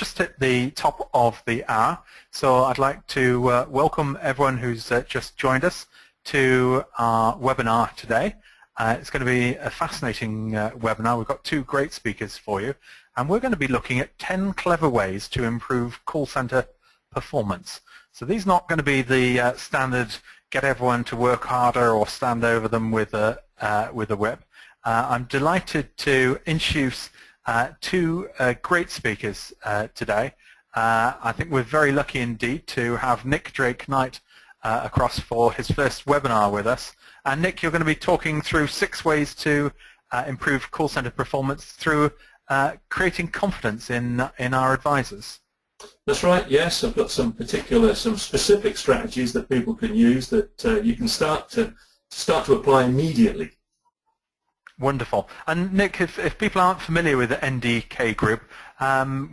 just hit the top of the hour, so I'd like to welcome everyone who's just joined us to our webinar today. It's going to be a fascinating webinar. We've got two great speakers for you, and we're going to be looking at 10 clever ways to improve call center performance. So these are not going to be the standard get everyone to work harder or stand over them with a whip. I'm delighted to introduce two great speakers today. I think we're very lucky indeed to have Nick Drake-Knight across for his first webinar with us. And Nick, you're going to be talking through 6 ways to improve call center performance through creating confidence in our advisors. That's right, yes. I've got some specific strategies that people can use that you can start to apply immediately. Wonderful. And Nick, if people aren't familiar with the NDK group,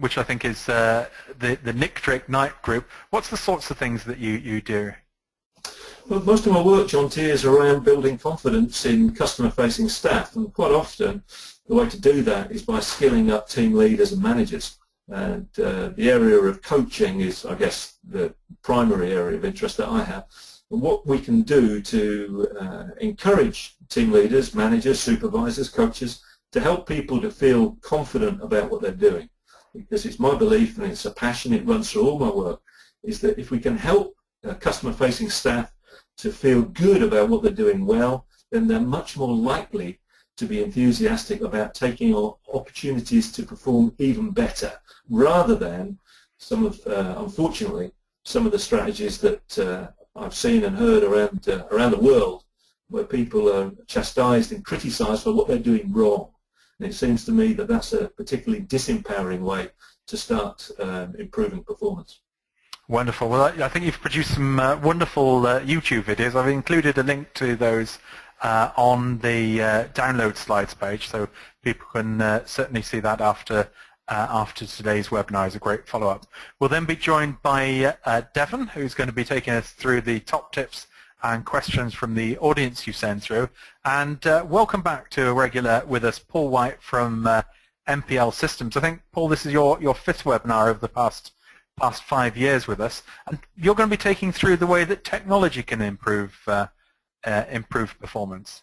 which I think is the Nick Drake-Knight group, what's the sorts of things that you do? Well, most of my work, John T, is around building confidence in customer-facing staff, and quite often the way to do that is by skilling up team leaders and managers. And the area of coaching is, I guess, the primary area of interest that I have. And what we can do to encourage team leaders, managers, supervisors, coaches, to help people to feel confident about what they're doing. Because it's my belief, and it's a passion, it runs through all my work, is that if we can help customer-facing staff to feel good about what they're doing well, then they're much more likely to be enthusiastic about taking opportunities to perform even better, rather than some of, unfortunately, some of the strategies that I've seen and heard around the world, where people are chastised and criticised for what they're doing wrong. And it seems to me that that's a particularly disempowering way to start improving performance. Wonderful. Well, I think you've produced some wonderful YouTube videos. I've included a link to those on the download slides page, so people can certainly see that after today's webinar. Is a great follow-up. We'll then be joined by Devon, who's going to be taking us through the top tips and questions from the audience you send through. And welcome back to a regular with us, Paul White from MPL Systems. I think, Paul, this is your 5th webinar over the past 5 years with us, and you're going to be taking through the way that technology can improve performance.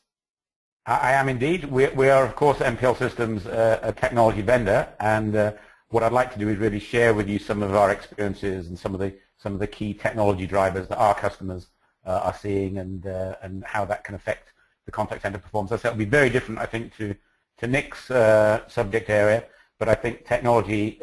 I am indeed. We are, of course, MPL Systems, a technology vendor, and what I'd like to do is really share with you some of our experiences and some of the key technology drivers that our customers are seeing, and how that can affect the contact center performance. I said it'll be very different, I think, to Nick's subject area, but I think technology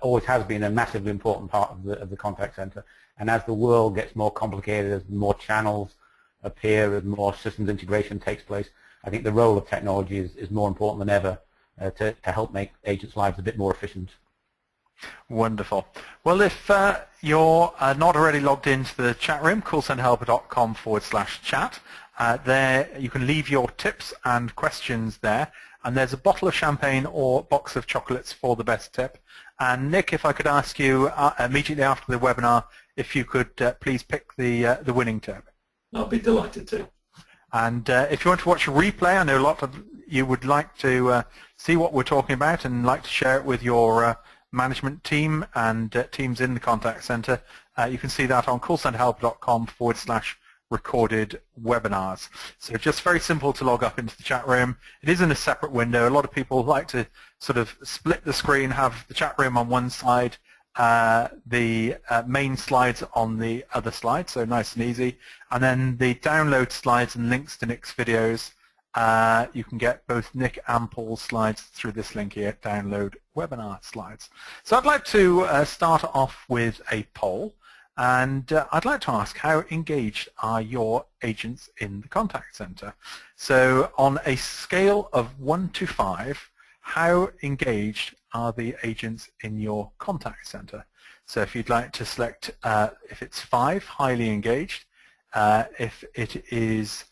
always has been a massively important part of the contact center. And as the world gets more complicated, as more channels appear, as more systems integration takes place, I think the role of technology is more important than ever to help make agents' lives a bit more efficient. Wonderful. Well, if you're not already logged into the chat room, callcenterhelper.com/chat, there you can leave your tips and questions there, and there's a bottle of champagne or box of chocolates for the best tip. And Nick, if I could ask you immediately after the webinar, if you could please pick the winning tip. I'll be delighted to. And if you want to watch a replay, I know a lot of you would like to see what we're talking about and like to share it with your management team and teams in the contact center. You can see that on callcenterhelper.com/recorded webinars. So just very simple to log up into the chat room. It is in a separate window. A lot of people like to sort of split the screen, have the chat room on one side, the main slides on the other side, so nice and easy. And then the download slides and links to Nick's videos, you can get both Nick and Paul's slides through this link here, download webinar slides. So I'd like to start off with a poll, and I'd like to ask, how engaged are your agents in the contact center? So on a scale of 1 to 5, how engaged are the agents in your contact center? So if you'd like to select, if it's 5, highly engaged, if it is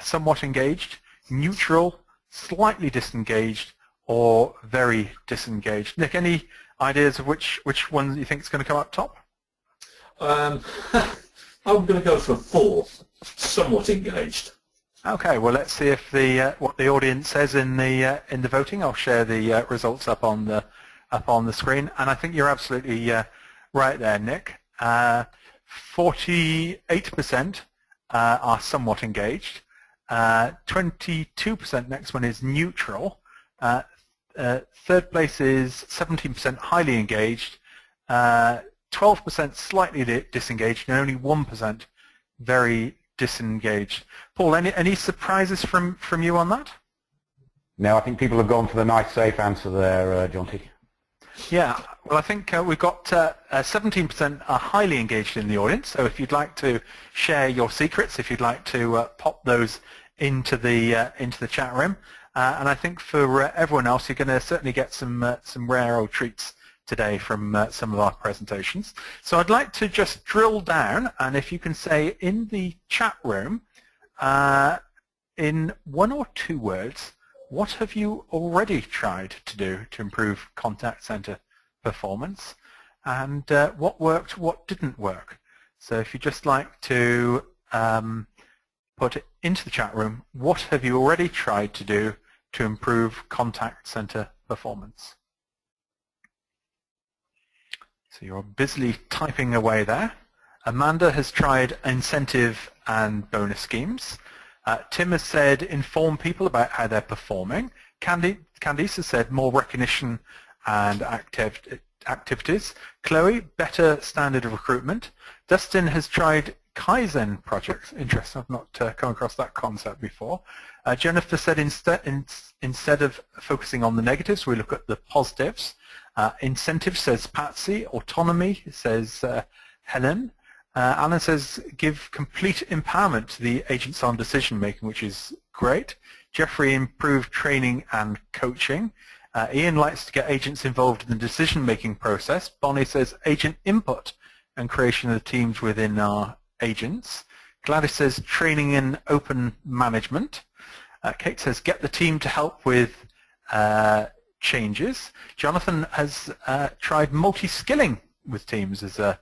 somewhat engaged, neutral, slightly disengaged, or very disengaged. Nick, any ideas of which one you think is going to come up top? I'm going to go for 4, somewhat engaged. Okay, well let's see if what the audience says in the voting. I'll share the results up on the up on the screen, and I think you're absolutely right there, Nick. 48% are somewhat engaged. 22% next one is neutral. Third place is 17% highly engaged. 12% slightly disengaged, and only 1% very disengaged. Paul, any surprises from you on that? No, I think people have gone for the nice, safe answer there, Jonty. Yeah, well, I think we've got 17% are highly engaged in the audience. So if you'd like to share your secrets, if you'd like to pop those into the chat room, and I think for everyone else, you're going to certainly get some rare old treats today from some of our presentations. So I'd like to just drill down, and if you can say in the chat room, in 1 or 2 words, what have you already tried to do to improve contact center performance, and what worked, what didn't work? So if you'd just like to put it into the chat room, what have you already tried to do to improve contact center performance? So you're busily typing away there. Amanda has tried incentive and bonus schemes. Tim has said inform people about how they're performing. Candice has said more recognition and activities. Chloe, better standard of recruitment. Dustin has tried Kaizen projects. Interesting, I've not come across that concept before. Jennifer said instead of focusing on the negatives, we look at the positives. Incentive says Patsy. Autonomy says Helen. Alan says give complete empowerment to the agents on decision making, which is great. Jeffrey, improve training and coaching. Ian likes to get agents involved in the decision making process. Bonnie says agent input and creation of the teams within our agents. Gladys says training and open management. Kate says get the team to help with changes. Jonathan has tried multi-skilling with teams as an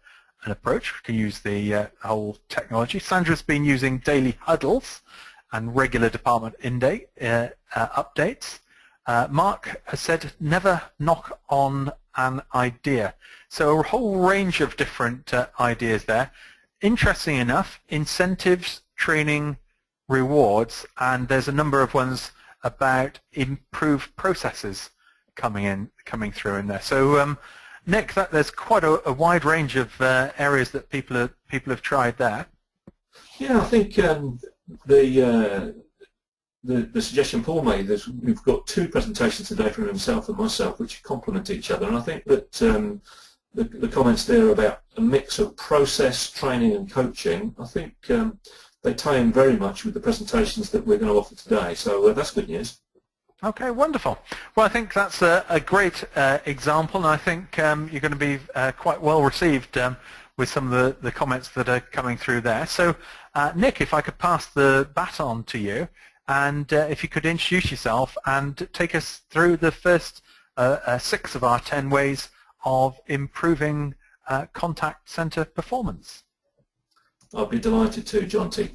approach. We can use the whole technology. Sandra's been using daily huddles and regular department updates. Mark has said never knock on an idea. So a whole range of different ideas there. Interesting enough, incentives, training, rewards, and there's a number of ones about improved processes coming through in there. So Nick, there's quite a wide range of areas that people have tried there. Yeah, I think the suggestion Paul made is we've got 2 presentations today from himself and myself which complement each other, and I think that the comments there about a mix of process, training and coaching, I think they tie in very much with the presentations that we're going to offer today, so that's good news. Okay, wonderful. Well, I think that's a great example, and I think you're going to be quite well received with some of the comments that are coming through there. So, Nick, if I could pass the baton to you, and if you could introduce yourself and take us through the first 6 of our 10 ways of improving contact center performance. I'll be delighted to, Jonty,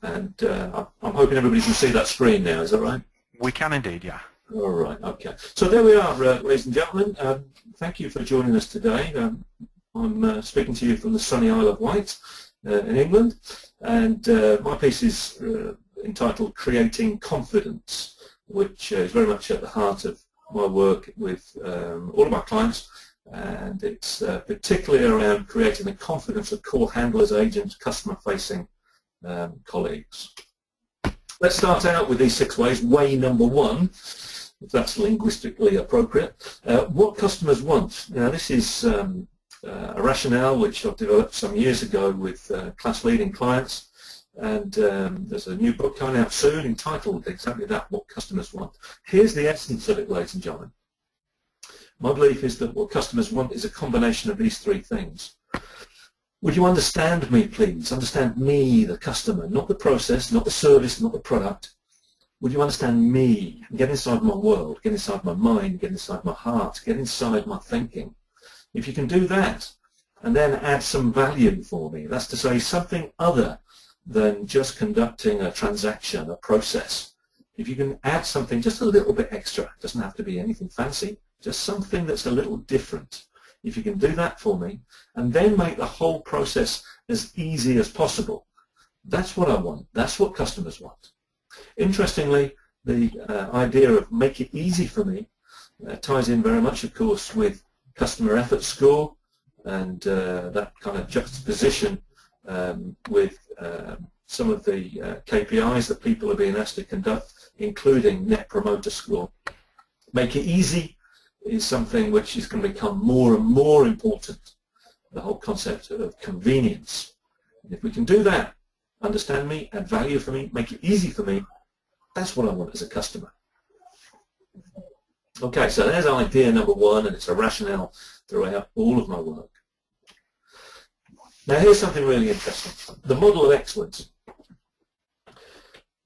and I'm hoping everybody can see that screen now, is that right? We can indeed, yeah. All right, okay. So there we are, ladies and gentlemen. Thank you for joining us today. I'm speaking to you from the sunny Isle of Wight in England, and my piece is entitled Creating Confidence, which is very much at the heart of my work with all of my clients, and it's particularly around creating the confidence of call handlers, agents, customer-facing colleagues. Let's start out with these 6 ways. Way number 1, if that's linguistically appropriate. What customers want. Now, this is a rationale which I've developed some years ago with class-leading clients, and there's a new book coming out soon entitled exactly that, What Customers Want. Here's the essence of it, ladies and gentlemen. My belief is that what customers want is a combination of these 3 things. Would you understand me, please? Understand me, the customer, not the process, not the service, not the product. Would you understand me? Get inside my world, get inside my mind, get inside my heart, get inside my thinking. If you can do that, and then add some value for me, that's to say something other than just conducting a transaction, a process. If you can add something just a little bit extra, it doesn't have to be anything fancy, just something that's a little different. If you can do that for me, and then make the whole process as easy as possible, that's what I want. That's what customers want. Interestingly, the idea of make it easy for me ties in very much, of course, with customer effort score and that kind of juxtaposition with some of the KPIs that people are being asked to conduct, including Net Promoter Score. Make it easy is something which is going to become more and more important, the whole concept of convenience. And if we can do that, understand me, add value for me, make it easy for me, that's what I want as a customer. Okay, so there's idea number one, and it's a rationale throughout all of my work. Now here's something really interesting, the model of excellence.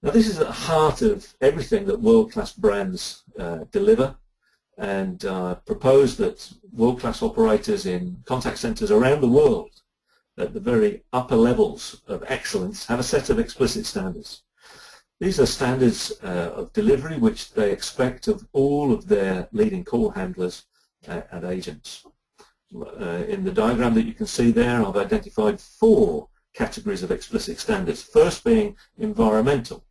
Now this is at the heart of everything that world-class brands deliver, and propose that world-class operators in contact centers around the world at the very upper levels of excellence have a set of explicit standards. These are standards of delivery which they expect of all of their leading call handlers and agents. In the diagram that you can see there, I've identified 4 categories of explicit standards. First being environmental.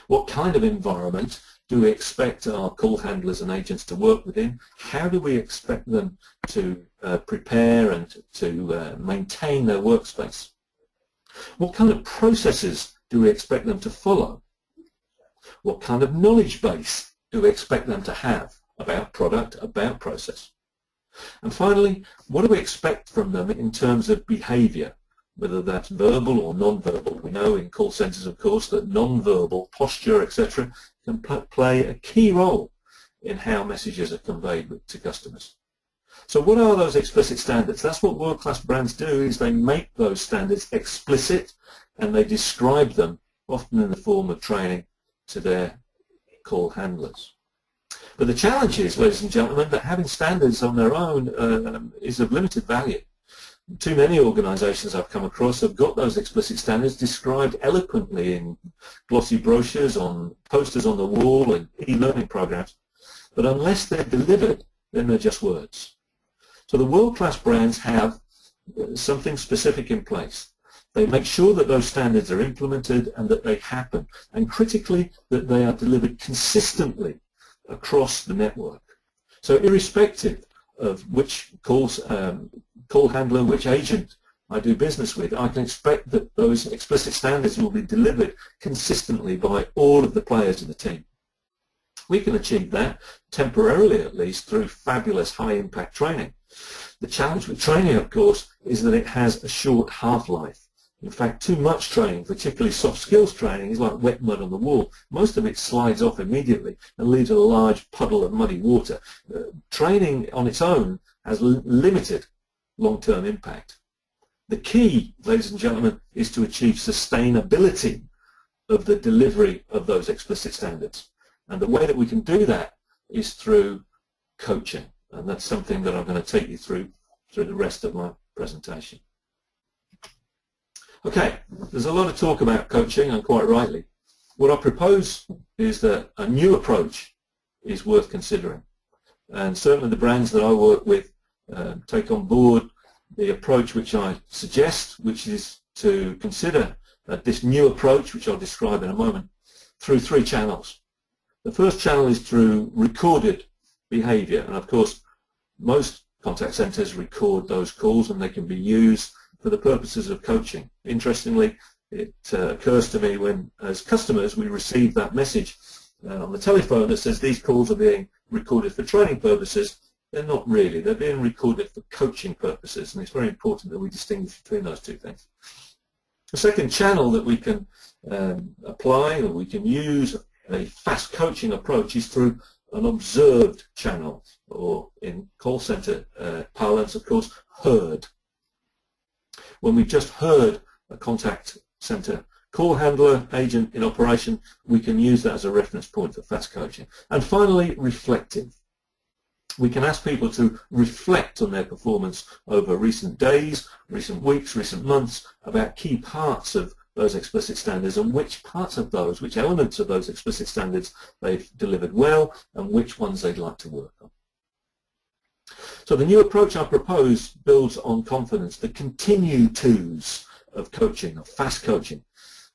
What kind of environment do we expect our call handlers and agents to work within? How do we expect them to prepare and to maintain their workspace? What kind of processes do we expect them to follow? What kind of knowledge base do we expect them to have about product, about process? And finally, what do we expect from them in terms of behavior, whether that's verbal or non-verbal? We know in call centers, of course, that non-verbal, posture, etc., can play a key role in how messages are conveyed to customers. So what are those explicit standards? That's what world-class brands do, is they make those standards explicit and they describe them, often in the form of training, to their call handlers. But the challenge is, ladies and gentlemen, that having standards on their own is of limited value. Too many organizations I've come across have got those explicit standards described eloquently in glossy brochures, on posters on the wall, and e-learning programs. But unless they're delivered, then they're just words. So the world-class brands have something specific in place. They make sure that those standards are implemented and that they happen, and critically, that they are delivered consistently across the network. So irrespective of which call handler, which agent I do business with, I can expect that those explicit standards will be delivered consistently by all of the players in the team. We can achieve that, temporarily at least, through fabulous high-impact training. The challenge with training, of course, is that it has a short half-life. In fact, too much training, particularly soft skills training, is like wet mud on the wall. Most of it slides off immediately and leaves a large puddle of muddy water. Training on its own has limited long-term impact. The key, ladies and gentlemen, is to achieve sustainability of the delivery of those explicit standards. And the way that we can do that is through coaching. And that's something that I'm going to take you through the rest of my presentation. Okay, there's a lot of talk about coaching, and quite rightly. What I propose is that a new approach is worth considering. And certainly the brands that I work with take on board the approach which I suggest, which is to consider this new approach, which I'll describe in a moment, through 3 channels. The first channel is through recorded behavior, and of course most contact centers record those calls and they can be used for the purposes of coaching. Interestingly, it occurs to me when, as customers, we receive that message on the telephone that says these calls are being recorded for training purposes. They're not really. They're being recorded for coaching purposes, and it's very important that we distinguish between those 2 things. The second channel that we can apply, or we can use a fast coaching approach, is through an observed channel, or in call center parlance, of course, heard. When we've just heard a contact center call handler, agent in operation, we can use that as a reference point for fast coaching. And finally, reflective. We can ask people to reflect on their performance over recent days, recent weeks, recent months, about key parts of those explicit standards and which parts of those, which elements of those explicit standards they've delivered well and which ones they'd like to work on. So the new approach I propose builds on confidence, the continue tos of coaching, of fast coaching.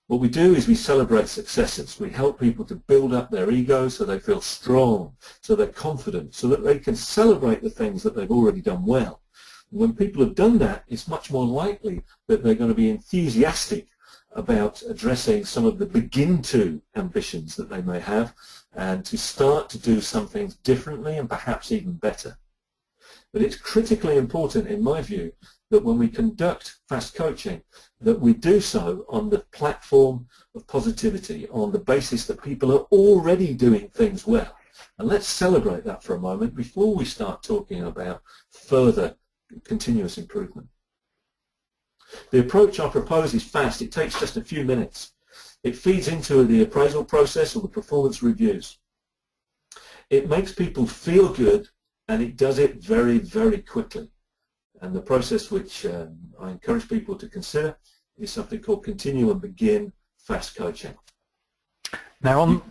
What we do is we celebrate successes. We help people to build up their ego so they feel strong, so they're confident, so that they can celebrate the things that they've already done well. And when people have done that, it's much more likely that they're going to be enthusiastic about addressing some of the begin-to ambitions that they may have and to start to do some things differently and perhaps even better. But it's critically important, in my view, that when we conduct fast coaching, that we do so on the platform of positivity, on the basis that people are already doing things well. And let's celebrate that for a moment before we start talking about further continuous improvement. The approach I propose is fast. It takes just a few minutes. It feeds into the appraisal process or the performance reviews. It makes people feel good, and it does it very, very quickly. And the process which I encourage people to consider is something called Continue and Begin Fast Coaching. Now,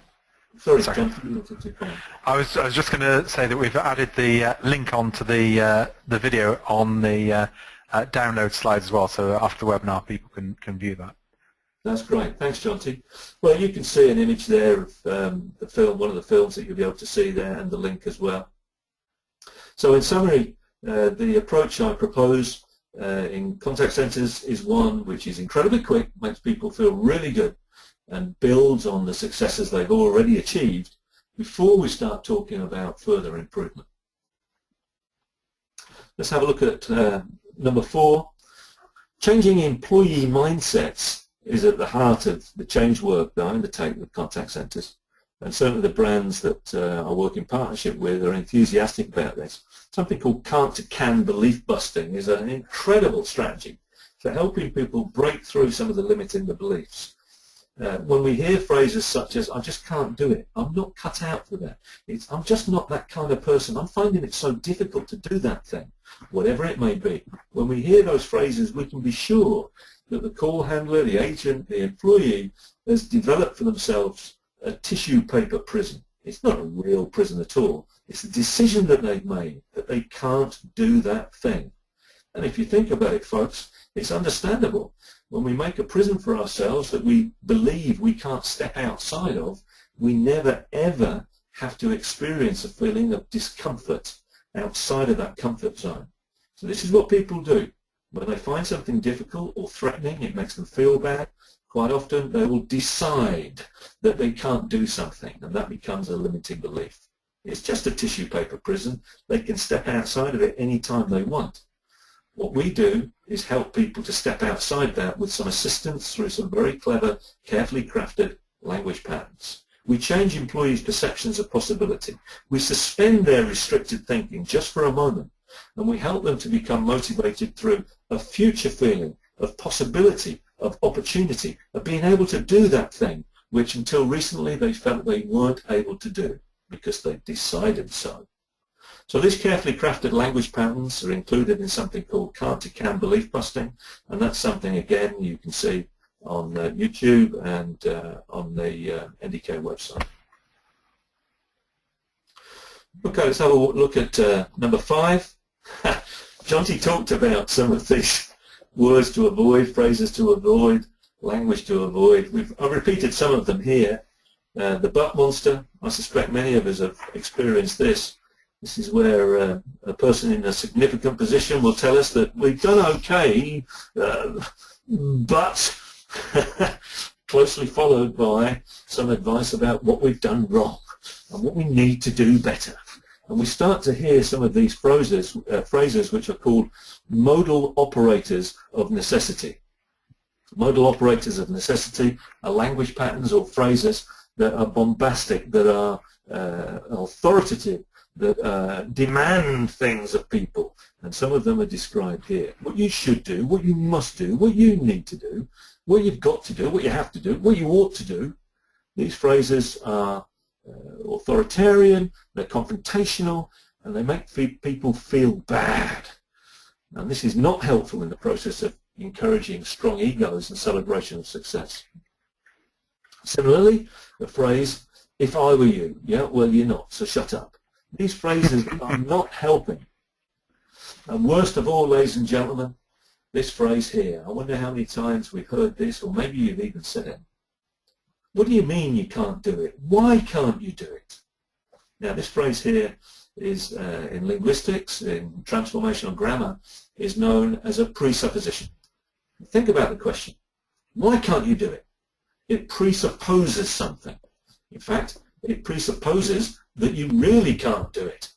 Sorry, John, you wanted to comment. I was just going to say that we've added the link onto the video on the download slides as well, so after the webinar people can view that. That's great. Thanks, Jonty. Well, you can see an image there of the film, one of the films that you'll be able to see there, and the link as well. So in summary, the approach I propose in contact centers is one which is incredibly quick, makes people feel really good, and builds on the successes they've already achieved before we start talking about further improvement. Let's have a look at number 4. Changing employee mindsets is at the heart of the change work that I undertake with contact centers. And certainly the brands that I work in partnership with are enthusiastic about this. Something called can't to can belief busting is an incredible strategy for helping people break through some of the limiting beliefs. When we hear phrases such as, I just can't do it, I'm not cut out for that, I'm just not that kind of person, I'm finding it so difficult to do that thing, whatever it may be. When we hear those phrases, we can be sure that the call handler, the agent, the employee has developed for themselves a tissue paper prison. It's not a real prison at all. It's a decision that they've made that they can't do that thing. And if you think about it, folks, it's understandable. When we make a prison for ourselves that we believe we can't step outside of, we never ever have to experience a feeling of discomfort outside of that comfort zone. So this is what people do. When they find something difficult or threatening, it makes them feel bad. Quite often they will decide that they can't do something, and that becomes a limiting belief. It's just a tissue paper prison. They can step outside of it any time they want. What we do is help people to step outside that with some assistance through some very clever, carefully crafted language patterns. We change employees' perceptions of possibility. We suspend their restricted thinking just for a moment, and we help them to become motivated through a future feeling of possibility, of opportunity, of being able to do that thing which until recently they felt they weren't able to do because they decided so. So these carefully crafted language patterns are included in something called can't to can belief busting, and that's something, again, you can see on YouTube and on the NDK website. Okay, let's have a look at number 5. Jonty talked about some of these words to avoid, phrases to avoid, language to avoid. I've repeated some of them here. The butt monster, I suspect many of us have experienced this. This is where a person in a significant position will tell us that we've done okay, but closely followed by some advice about what we've done wrong and what we need to do better. And we start to hear some of these phrases which are called modal operators of necessity. Modal operators of necessity are language patterns or phrases that are bombastic, that are authoritative, that demand things of people, and some of them are described here. What you should do, what you must do, what you need to do, what you've got to do, what you have to do, what you ought to do. These phrases are authoritarian, they're confrontational, and they make people feel bad. And this is not helpful in the process of encouraging strong egos and celebration of success. Similarly, the phrase, if I were you, yeah, well, you're not, so shut up. These phrases are not helping. And worst of all, ladies and gentlemen, this phrase here. I wonder how many times we've heard this, or maybe you've even said it. What do you mean you can't do it? Why can't you do it? Now, this phrase here is, in linguistics, in transformational grammar, is known as a presupposition. Think about the question. Why can't you do it? It presupposes something. In fact, it presupposes that you really can't do it.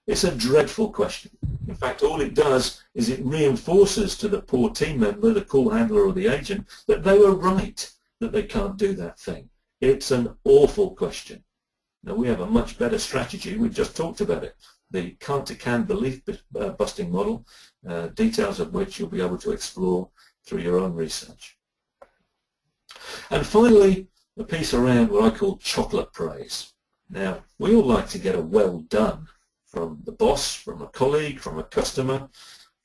It's a dreadful question. In fact, all it does is it reinforces to the poor team member, the call handler or the agent, that they were right, that they can't do that thing. It's an awful question. Now, we have a much better strategy. We've just talked about it. The can-to-can belief busting model, details of which you'll be able to explore through your own research. And finally, a piece around what I call chocolate praise. Now, we all like to get a well done from the boss, from a colleague, from a customer,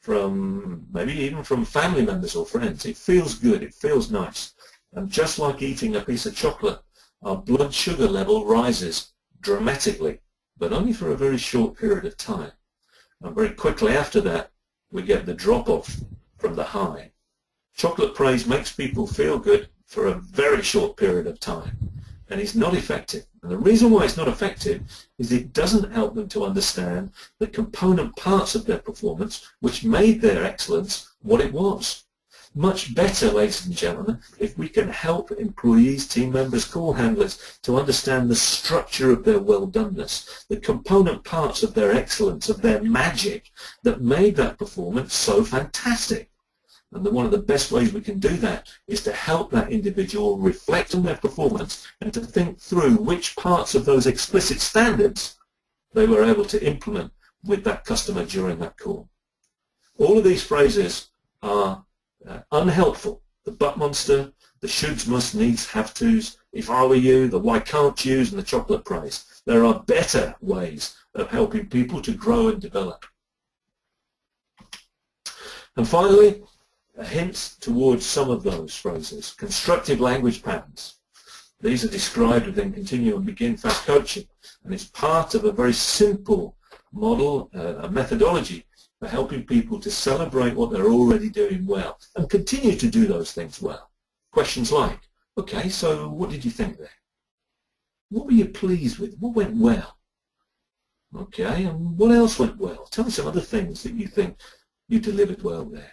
from maybe even from family members or friends. It feels good, it feels nice. And just like eating a piece of chocolate, our blood sugar level rises dramatically, but only for a very short period of time. And very quickly after that, we get the drop-off from the high. Chocolate praise makes people feel good for a very short period of time, and it's not effective. And the reason why it's not effective is it doesn't help them to understand the component parts of their performance which made their excellence what it was. Much better, ladies and gentlemen, if we can help employees, team members, call handlers to understand the structure of their well-doneness, the component parts of their excellence, of their magic that made that performance so fantastic. And one of the best ways we can do that is to help that individual reflect on their performance and to think through which parts of those explicit standards they were able to implement with that customer during that call. All of these phrases are unhelpful. The but monster, the shoulds, must, needs, have tos, if I were you, the why can't yous, and the chocolate praise. There are better ways of helping people to grow and develop. And finally, a hint towards some of those phrases. Constructive language patterns. These are described within Continue and Begin Fast Coaching, and it's part of a very simple model, a methodology for helping people to celebrate what they're already doing well and continue to do those things well. Questions like, okay, so what did you think there? What were you pleased with? What went well? Okay, and what else went well? Tell me some other things that you think you delivered well there.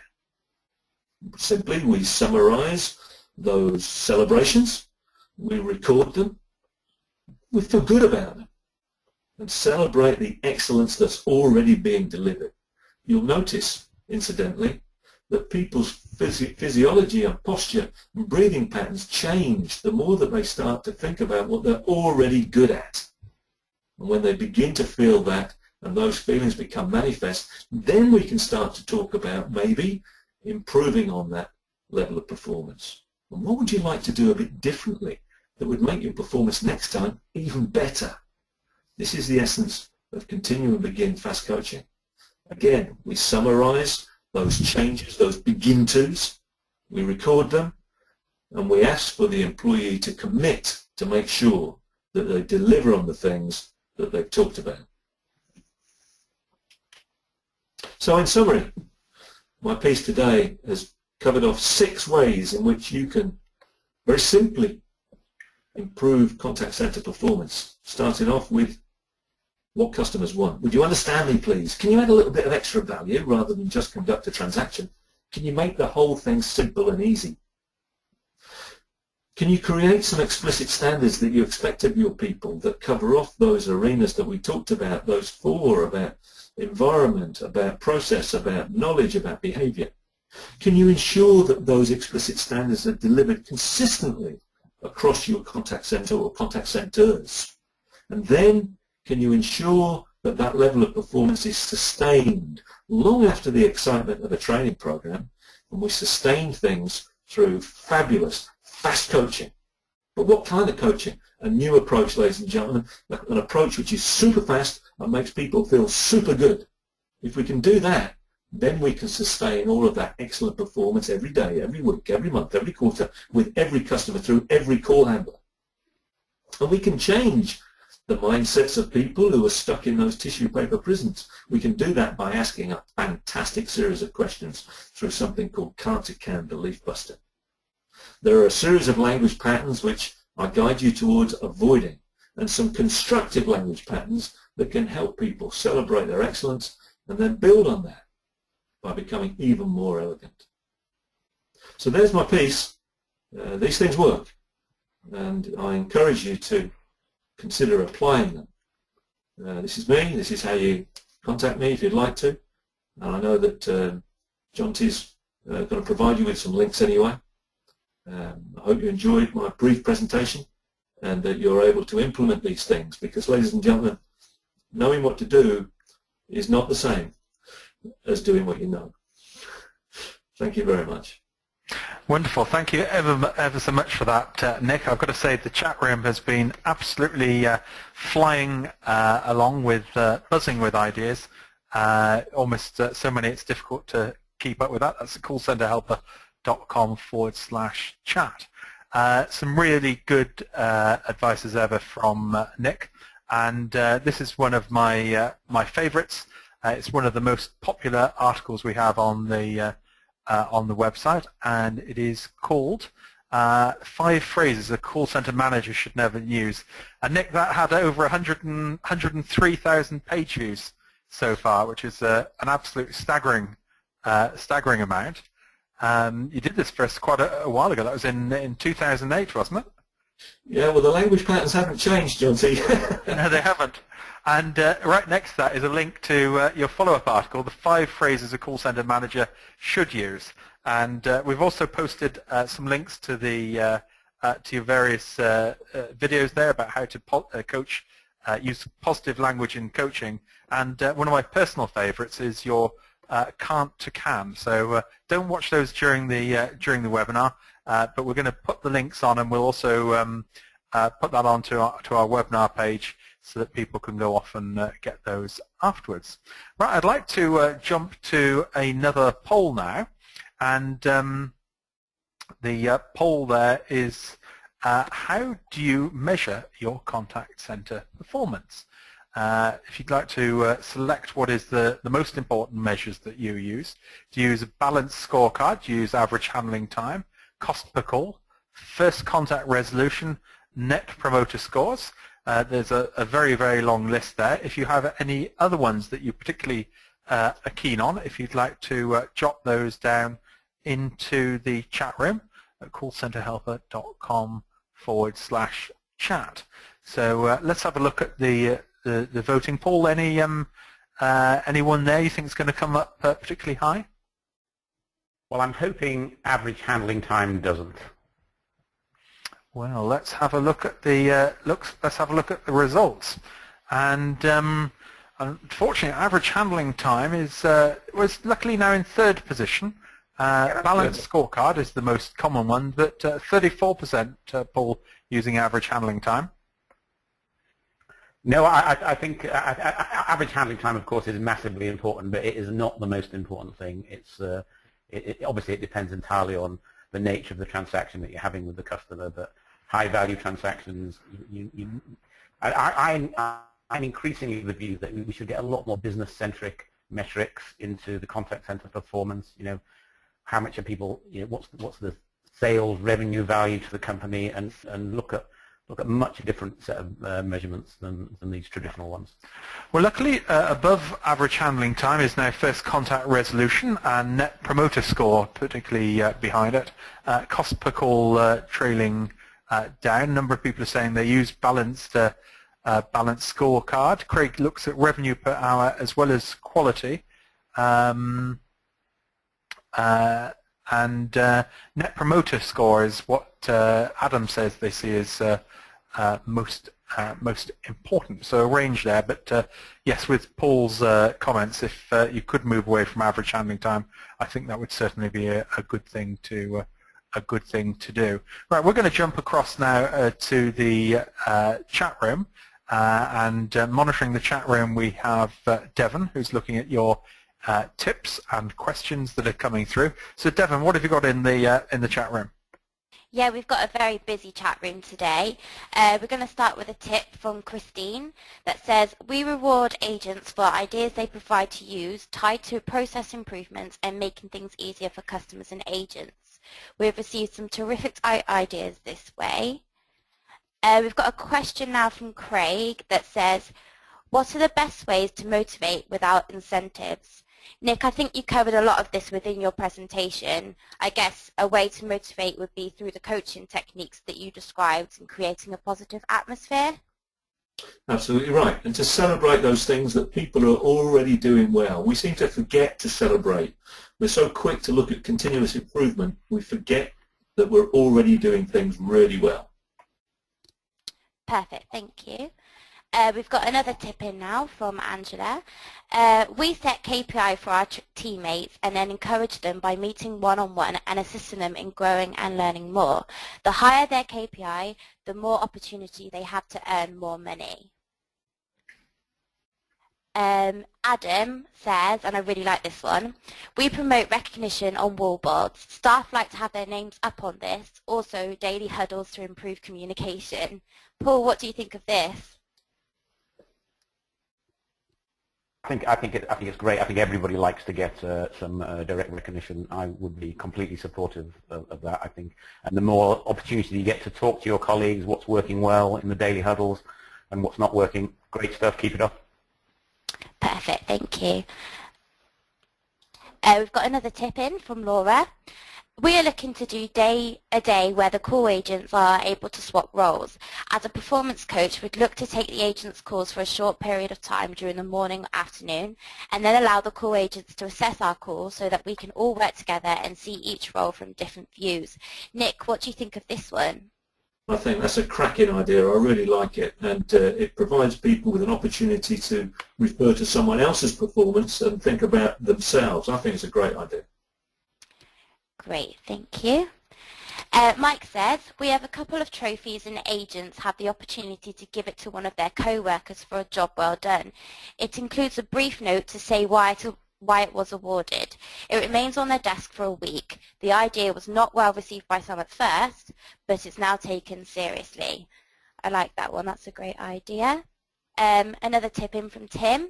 Simply, we summarize those celebrations, we record them, we feel good about them, and celebrate the excellence that's already being delivered. You'll notice, incidentally, that people's physiology and posture and breathing patterns change the more that they start to think about what they're already good at. And when they begin to feel that, and those feelings become manifest, then we can start to talk about maybe improving on that level of performance. And what would you like to do a bit differently that would make your performance next time even better? This is the essence of Continue and Begin Fast Coaching. Again, we summarize those changes, those begin tos, we record them, and we ask for the employee to commit to make sure that they deliver on the things that they've talked about. So in summary, my piece today has covered off 6 ways in which you can very simply improve contact center performance, starting off with what customers want. Would you understand me, please? Can you add a little bit of extra value rather than just conduct a transaction? Can you make the whole thing simple and easy? Can you create some explicit standards that you expect of your people that cover off those arenas that we talked about, those 4 about environment, about process, about knowledge, about behavior? Can you ensure that those explicit standards are delivered consistently across your contact center or contact centers? And then can you ensure that that level of performance is sustained long after the excitement of a training program, and we sustain things through fabulous, fast coaching? But what kind of coaching? A new approach, ladies and gentlemen, an approach which is super fast and makes people feel super good. If we can do that, then we can sustain all of that excellent performance every day, every week, every month, every quarter, with every customer through every call handler. And we can change the mindsets of people who are stuck in those tissue paper prisons. We can do that by asking a fantastic series of questions through something called Car2Can Belief Buster. There are a series of language patterns which I guide you towards avoiding, and some constructive language patterns that can help people celebrate their excellence and then build on that by becoming even more elegant. So there's my piece. These things work, and I encourage you to consider applying them. This is me. This is how you contact me if you'd like to. And I know that Jonty's going to provide you with some links anyway. I hope you enjoyed my brief presentation and that you're able to implement these things, because, ladies and gentlemen, knowing what to do is not the same as doing what you know. Thank you very much. Wonderful. Thank you ever so much for that, Nick. I've got to say the chat room has been absolutely flying along with, buzzing with ideas. Almost so many it's difficult to keep up with that. That's at callcenterhelper.com/chat. Some really good advice as ever from Nick, and this is one of my my favorites. It's one of the most popular articles we have on the website, and it is called 5 Phrases a Call Center Manager Should Never Use. And Nick, that had over 103,000 page views so far, which is an absolute staggering amount. You did this for us quite a while ago. That was in 2008, wasn't it? Yeah, well, the language patterns haven't changed, Jonty. No, they haven't. And right next to that is a link to your follow-up article, the 5 Phrases a Call Center Manager Should Use. And we've also posted some links to the to your various videos there about how to use positive language in coaching. And one of my personal favorites is your can't to can. So don't watch those during the webinar, but we're going to put the links on, and we'll also put that onto our webinar page so that people can go off and get those afterwards. Right, I'd like to jump to another poll now, and the poll there is how do you measure your contact center performance? If you'd like to select what is the most important measures that you use. Do you use a balanced scorecard? Do you use average handling time, cost per call, first contact resolution, net promoter scores? There's a very, very long list there. If you have any other ones that you particularly are keen on, if you'd like to jot those down into the chat room at callcenterhelper.com/chat. So let's have a look at the voting poll. Anyone there you think is going to come up particularly high? Well, I'm hoping average handling time doesn't. Well, let's have a look at the results. And unfortunately, average handling time was luckily now in 3rd position. Balanced scorecard is the most common one, but 34% poll using average handling time. No, I think average handling time, of course, is massively important, but it is not the most important thing. It's obviously it depends entirely on the nature of the transaction that you're having with the customer, but high-value transactions, I'm increasingly of the view that we should get a lot more business-centric metrics into the contact center performance. You know, how much are people? You know, what's the sales revenue value to the company, and look at much different set of measurements than these traditional ones. Well, luckily, above average handling time is now first contact resolution and net promoter score, particularly behind it. Cost per call trailing down. A number of people are saying they use balanced scorecard. Craig looks at revenue per hour as well as quality. And net promoter score is what Adam says they see as most important. So a range there, but yes, with Paul's comments, if you could move away from average handling time, I think that would certainly be a good thing to do. Right, we're going to jump across now to the chat room, and monitoring the chat room we have Devon, who's looking at your tips and questions that are coming through. So Devon, what have you got in the chat room? Yeah, we've got a very busy chat room today. We're going to start with a tip from Christine that says, we reward agents for ideas they provide to use tied to process improvements and making things easier for customers and agents. We've received some terrific ideas this way. We've got a question now from Craig that says, what are the best ways to motivate without incentives? Nick, I think you covered a lot of this within your presentation. I guess a way to motivate would be through the coaching techniques that you described and creating a positive atmosphere. Absolutely right. And to celebrate those things that people are already doing well. We seem to forget to celebrate. We're so quick to look at continuous improvement, we forget that we're already doing things really well. Perfect, thank you. We've got another tip in now from Angela. We set KPI for our teammates and then encourage them by meeting one-on-one and assisting them in growing and learning more. The higher their KPI, the more opportunity they have to earn more money. Adam says, and I really like this one, we promote recognition on wallboards. Staff like to have their names up on this, also daily huddles to improve communication. Paul, what do you think of this? I think it's great. I think everybody likes to get some direct recognition. I would be completely supportive of that, I think. And the more opportunity you get to talk to your colleagues, what's working well in the daily huddles and what's not working, great stuff. Keep it up. Perfect, thank you. We've got another tip in from Laura. We are looking to do a day where the call agents are able to swap roles. As a performance coach, we'd look to take the agents' calls for a short period of time during the morning or afternoon, and then allow the call agents to assess our calls so that we can all work together and see each role from different views. Nick, what do you think of this one? I think that's a cracking idea. I really like it, and it provides people with an opportunity to refer to someone else's performance and think about themselves. I think it's a great idea. Great, thank you. Mike says, we have a couple of trophies and agents have the opportunity to give it to one of their co-workers for a job well done. It includes a brief note to say why it was awarded. It remains on their desk for a week. The idea was not well received by some at first, but it's now taken seriously. I like that one, that's a great idea. Another tip in from Tim.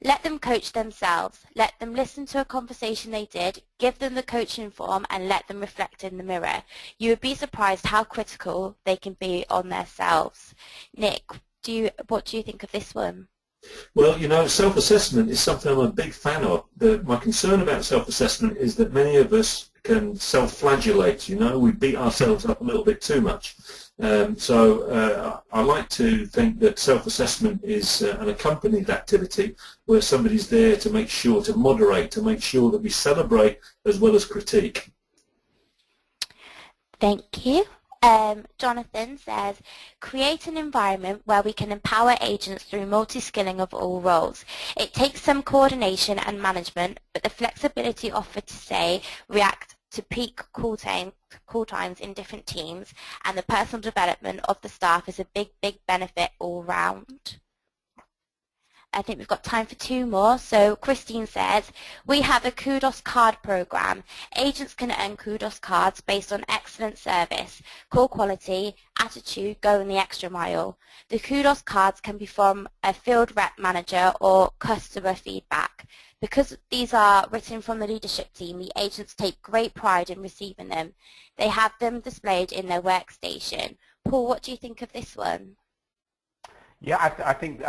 Let them coach themselves. Let them listen to a conversation they did, give them the coaching form, and let them reflect in the mirror. You would be surprised how critical they can be on themselves. Nick, what do you think of this one? Well, you know, self-assessment is something I'm a big fan of. My concern about self-assessment is that many of us can self-flagellate, you know, we beat ourselves up a little bit too much. I like to think that self-assessment is an accompanied activity where somebody's there to make sure, to moderate, to make sure that we celebrate as well as critique. Thank you. Jonathan says, create an environment where we can empower agents through multi-skilling of all roles. It takes some coordination and management, but the flexibility offered to, say, react to peak call times in different teams and the personal development of the staff is a big benefit all round. I think we've got time for two more. So Christine says, we have a Kudos card program. Agents can earn Kudos cards based on excellent service, call quality, attitude, going the extra mile. The Kudos cards can be from a field rep manager or customer feedback. Because these are written from the leadership team, the agents take great pride in receiving them. They have them displayed in their workstation. Paul, what do you think of this one? Yeah, I think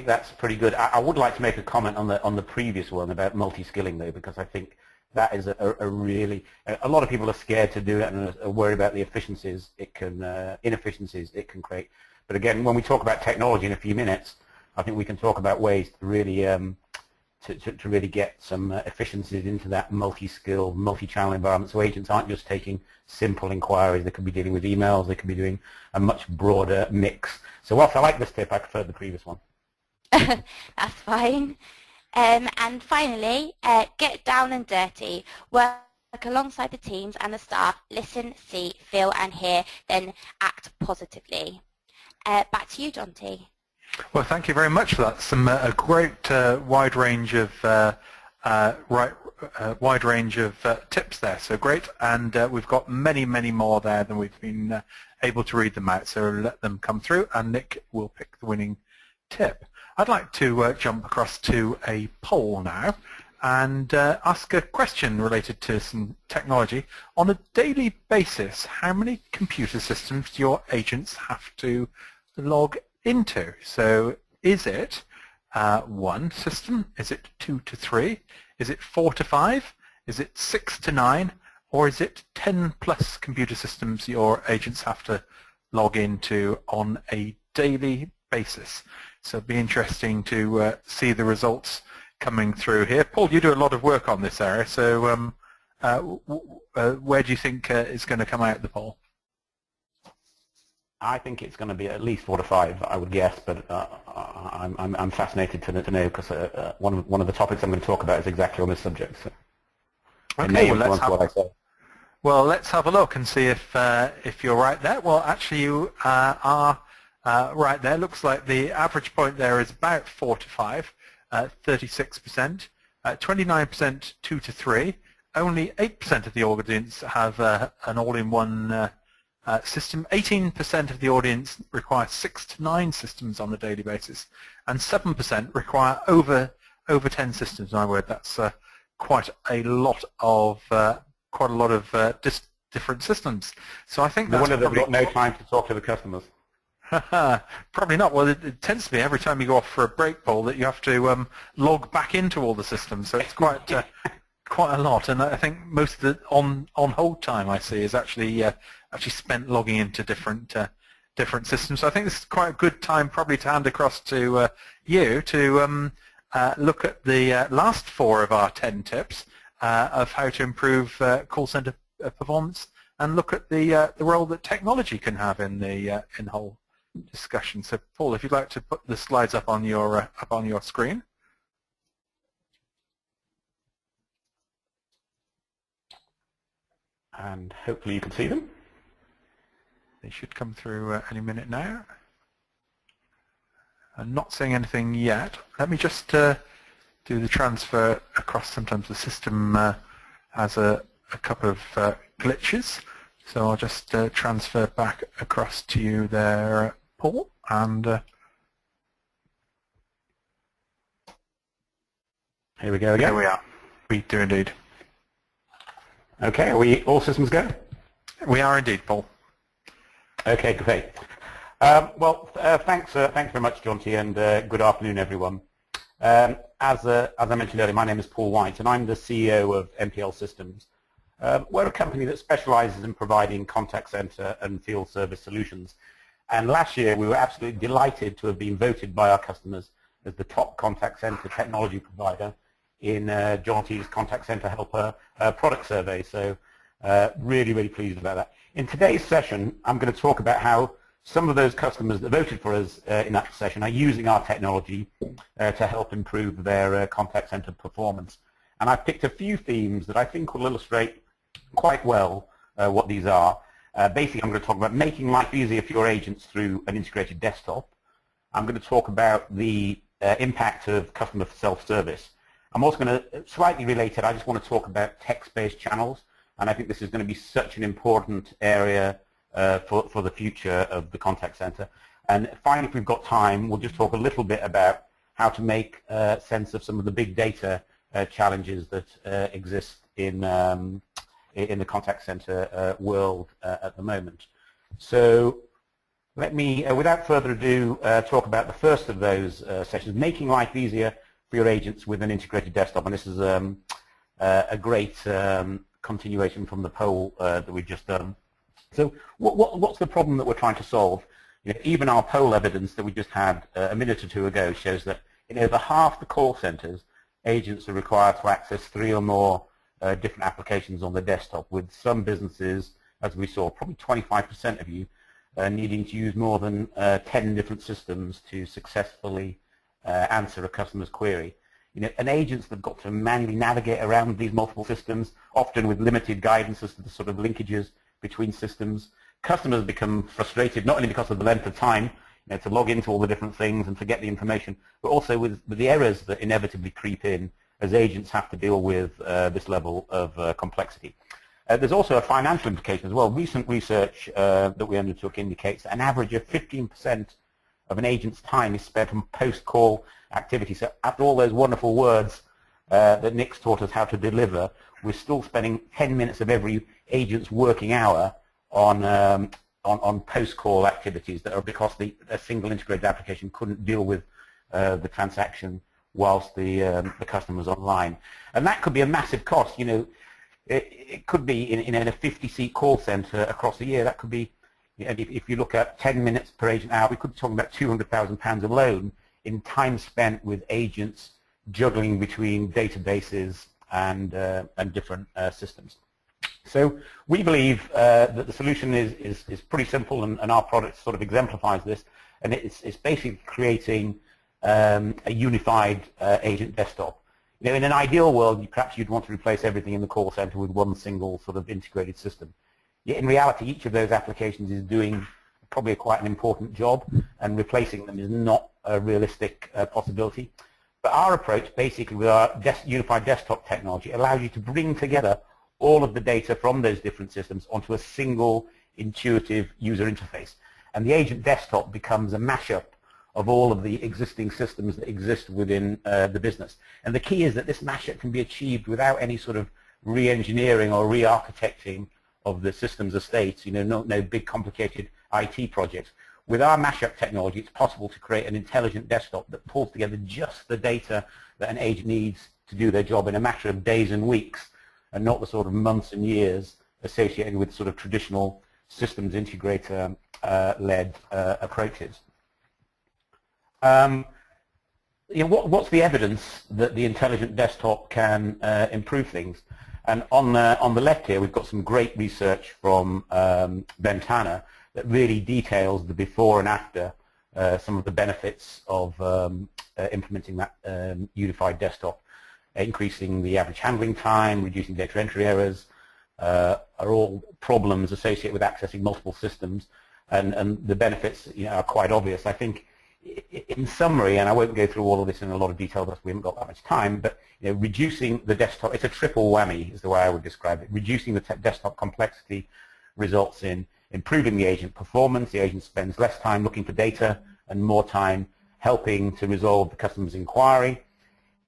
that's pretty good. I would like to make a comment on the previous one about multi-skilling though, because I think that is a really lot of people are scared to do it and are worried about the inefficiencies it can create. But again, when we talk about technology in a few minutes, I think we can talk about ways to really to really get some efficiencies into that multi-skill, multi-channel environment. So agents aren't just taking simple inquiries. They could be dealing with emails. They could be doing a much broader mix. So whilst I like this tip, I prefer the previous one. That's fine. And finally, get down and dirty. Work alongside the teams and the staff. Listen, see, feel and hear, then act positively. Back to you, John T. Well, thank you very much for that. A great wide range of wide range of tips there, so great, and we've got many, many more there than we've been able to read them out, so let them come through and Nick will pick the winning tip. I'd like to jump across to a poll now and ask a question related to some technology. On a daily basis, how many computer systems do your agents have to log into? So is it 1 system? Is it 2 to 3? Is it 4 to 5? Is it 6 to 9? Or is it 10 plus computer systems your agents have to log into on a daily basis? So it'd be interesting to see the results coming through here. Paul, you do a lot of work on this area, so where do you think is going to come out the poll? I think it's going to be at least 4 to 5, I would guess, but I'm fascinated to know because one of the topics I'm going to talk about is exactly on this subject. So okay, well, let's have a look and see if you're right there. Well, actually, you are right there. Looks like the average point there is about 4 to 5, 36%, 29% 2 to 3. Only 8% of the audience have an all-in-one system. 18% of the audience require 6 to 9 systems on a daily basis, and 7% require over 10 systems. My word, that's quite a lot of different systems. So I think that's they've got no time to talk to the customers. Probably not. Well, it tends to be every time you go off for a break, Paul, that you have to log back into all the systems. So it's quite quite a lot. And I think most of the on hold time I see is actually spent logging into different systems. So I think this is quite a good time probably to hand across to you to look at the last 4 of our 10 tips of how to improve call center performance, and look at the role that technology can have in the whole discussion. So, Paul, if you'd like to put the slides up on your screen. And hopefully you can see them. They should come through any minute now. I'm not seeing anything yet. Let me just do the transfer across. Sometimes the system has a couple of glitches. So I'll just transfer back across to you there, Paul. And here we go again. Here we are. We do indeed. Okay, are we all systems go? We are indeed, Paul. Okay, great. Thanks very much, John T, and good afternoon, everyone. As I mentioned earlier, my name is Paul White, and I'm the CEO of MPL Systems. We're a company that specializes in providing contact center and field service solutions. And last year, we were absolutely delighted to have been voted by our customers as the top contact center technology provider in John T's Contact Center Helper product survey. So really, really pleased about that. In today's session, I'm going to talk about how some of those customers that voted for us in that session are using our technology to help improve their contact center performance. And I've picked a few themes that I think will illustrate quite well what these are. Basically, I'm going to talk about making life easier for your agents through an integrated desktop. I'm going to talk about the impact of customer self-service. I'm also going to, slightly related, I just want to talk about text-based channels, and I think this is going to be such an important area for the future of the contact center. And finally, if we've got time, we'll just talk a little bit about how to make sense of some of the big data challenges that exist in the contact center world at the moment. So let me, without further ado, talk about the first of those sessions, making life easier for your agents with an integrated desktop. And this is a great continuation from the poll that we've just done. So what's the problem that we're trying to solve? You know, even our poll evidence that we just had a minute or two ago shows that in over half the call centers, agents are required to access 3 or more different applications on the desktop, with some businesses, as we saw, probably 25% of you, needing to use more than 10 different systems to successfully answer a customer's query. You know, and agents have got to manually navigate around these multiple systems, often with limited guidance as to the sort of linkages between systems. Customers become frustrated not only because of the length of time, you know, to log into all the different things and to get the information, but also with the errors that inevitably creep in as agents have to deal with this level of complexity. There's also a financial implication as well. Recent research that we undertook indicates that an average of 15% of an agent's time is spent on post-call activity. So after all those wonderful words that Nick's taught us how to deliver, we're still spending 10 minutes of every agent's working hour on post-call activities that are because a single integrated application couldn't deal with the transaction whilst the customer's online. And that could be a massive cost. You know, it could be in a 50-seat call center across the year. That could be, if you look at 10 minutes per agent hour, we could be talking about £200,000 alone in time spent with agents juggling between databases and different systems. So we believe that the solution is pretty simple, and our product sort of exemplifies this, and it's basically creating a unified agent desktop. You know, in an ideal world, perhaps you'd want to replace everything in the call center with one single sort of integrated system. Yet in reality, each of those applications is doing probably quite an important job, and replacing them is not a realistic possibility. But our approach, basically with our unified desktop technology, allows you to bring together all of the data from those different systems onto a single intuitive user interface. And the agent desktop becomes a mashup of all of the existing systems that exist within the business. And the key is that this mashup can be achieved without any sort of re-engineering or re-architecting of the systems estates, you know, no big complicated IT projects. With our mashup technology, it's possible to create an intelligent desktop that pulls together just the data that an agent needs to do their job in a matter of days and weeks, and not the sort of months and years associated with sort of traditional systems integrator led approaches. You know, what's the evidence that the intelligent desktop can improve things? And on the left here, we've got some great research from Ventana that really details the before and after some of the benefits of implementing that unified desktop. Increasing the average handling time, reducing data entry errors, are all problems associated with accessing multiple systems, and the benefits, you know, are quite obvious. I think, in summary, and I won't go through all of this in a lot of detail because we haven't got that much time, but you know, reducing the desktop, it's a triple whammy is the way I would describe it. Reducing the desktop complexity results in improving the agent performance. The agent spends less time looking for data and more time helping to resolve the customer's inquiry.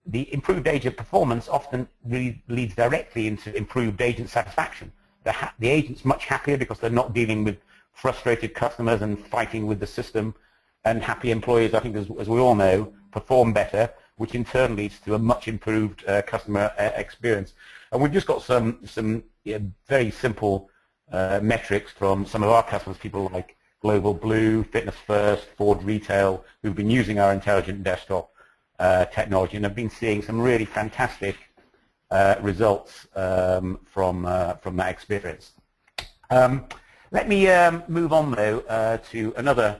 The improved agent performance often really leads directly into improved agent satisfaction. The agent's much happier because they're not dealing with frustrated customers and fighting with the system, and happy employees, I think, as we all know, perform better, which in turn leads to a much improved customer experience. And we've just got some very simple metrics from some of our customers, people like Global Blue, Fitness First, Ford Retail, who've been using our intelligent desktop technology and have been seeing some really fantastic results from that experience. Let me move on, though, to another